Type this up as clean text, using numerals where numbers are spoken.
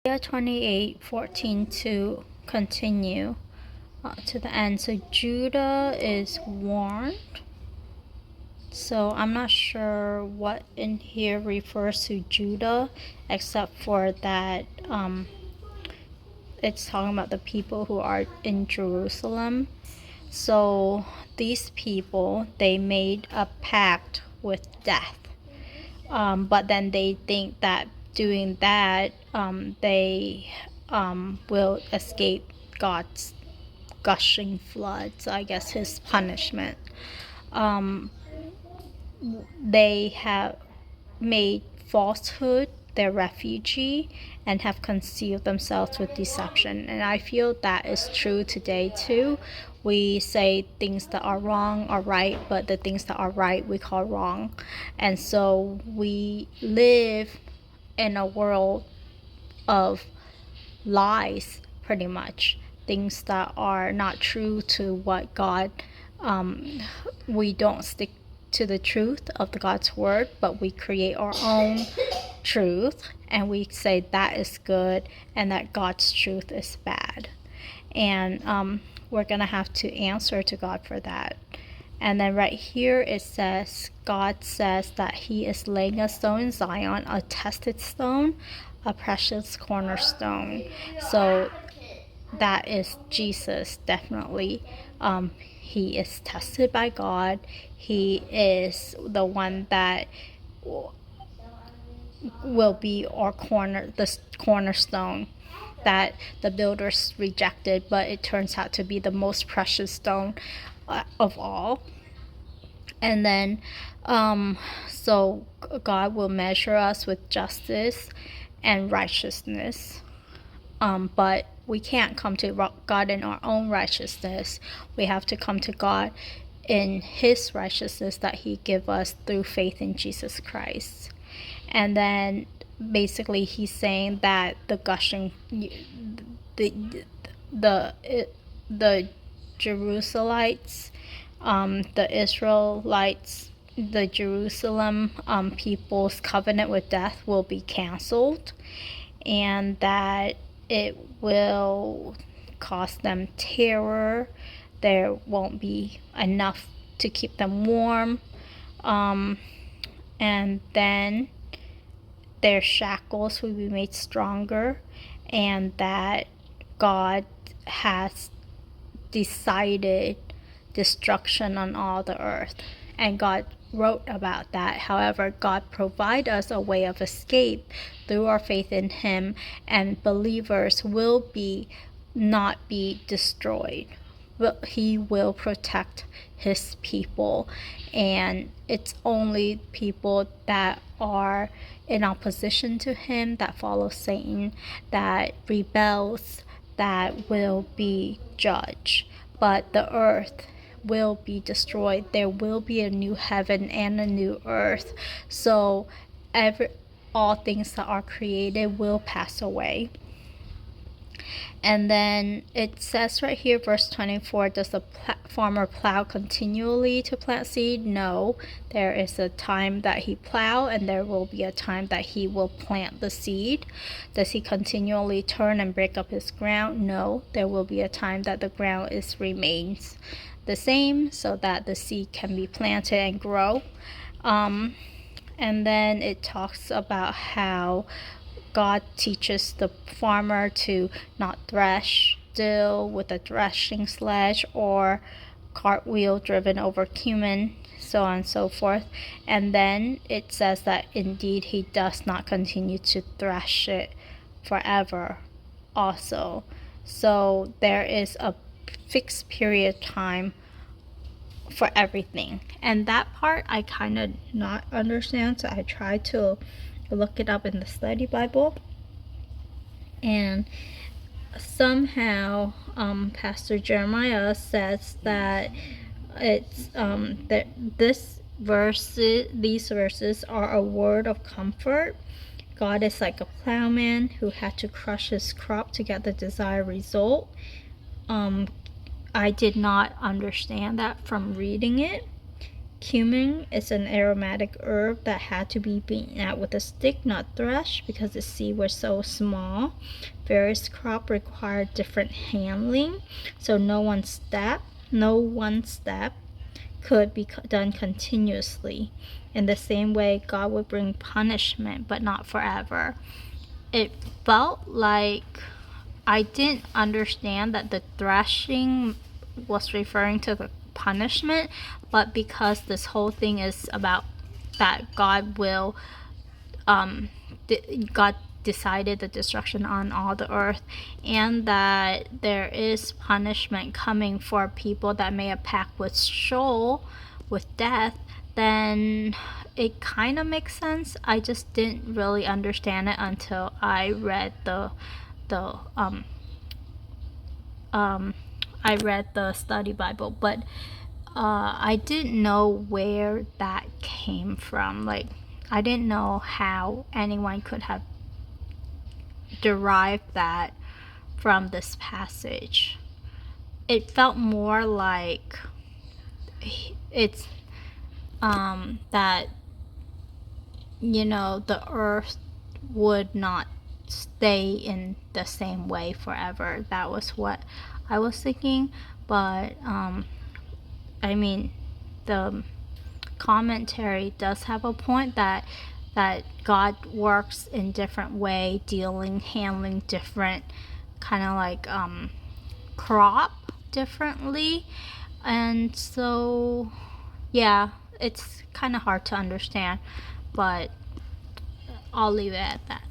Isaiah 28:14 to continue to the end. So Judah is warned. So I'm not sure what in here refers to Judah, except for that it's talking about the people who are in Jerusalem. So these people, they made a pact with death. But then they think that doing that, they will escape God's gushing floods, I guess his punishment. They have made falsehood their refugee and have concealed themselves with deception. And I feel that is true today too. We say things that are wrong are right, but the things that are right we call wrong. And so we live in a world of lies, pretty much. Things that are not true to what God, we don't stick to the truth of the God's word, but we create our own truth and we say that is good and that God's truth is bad. And we're going to have to answer to God for that. And then right here it says, God says that he is laying a stone in Zion, a tested stone, a precious cornerstone. So that is Jesus, definitely. He is tested by God. He is the one that will be our cornerstone that the builders rejected, but it turns out to be the most precious stone of all. And then so God will measure us with justice and righteousness, but we can't come to God in our own righteousness. We have to come to God in his righteousness that he give us through faith in Jesus Christ. And then basically he's saying that the gushing, the Jerusalemites, the Israelites, the Jerusalem people's covenant with death will be canceled, and that it will cause them terror. There won't be enough to keep them warm, and then their shackles will be made stronger, and that God has decided destruction on all the earth. And God wrote about that. However, God provide us a way of escape through our faith in him, and believers will not be destroyed, but he will protect his people. And it's only people that are in opposition to him, that follow Satan, that rebels, that will be judged. But the earth will be destroyed. There will be a new heaven and a new earth. So all things that are created will pass away. And then it says right here, verse 24, does the farmer plow continually to plant seed? No. There is a time that he plow, and there will be a time that he will plant the seed. Does he continually turn and break up his ground? No. There will be a time that the ground remains the same, so that the seed can be planted and grow. And then it talks about how God teaches the farmer to not thresh dill with a threshing sledge or cartwheel driven over cumin, so on and so forth. And then it says that indeed he does not continue to thresh it forever also. So there is a fixed period of time for everything. And that part I kind of not understand, so I tried to look it up in the study Bible, and somehow Pastor Jeremiah says that it's that these verses are a word of comfort. God is like a plowman who had to crush his crop to get the desired result. I did not understand that from reading it. Cumin is an aromatic herb that had to be beaten out with a stick, not threshed, because the seeds were so small. Various crops required different handling, so no one step could be done continuously. In the same way, God would bring punishment, but not forever. It felt like I didn't understand that the threshing was referring to the punishment, but because this whole thing is about that God will, God decided the destruction on all the earth, and that there is punishment coming for people that made a pact with Sheol, with death, then it kind of makes sense. I just didn't really understand it until I read the I read the study Bible, but I didn't know where that came from. Like, I didn't know how anyone could have derived that from this passage. It felt more like it's that, you know, the earth would not stay in the same way forever. That was what I was thinking. But I mean, the commentary does have a point that God works in different way, handling different kind of like crop differently. And so yeah, it's kind of hard to understand, but I'll leave it at that.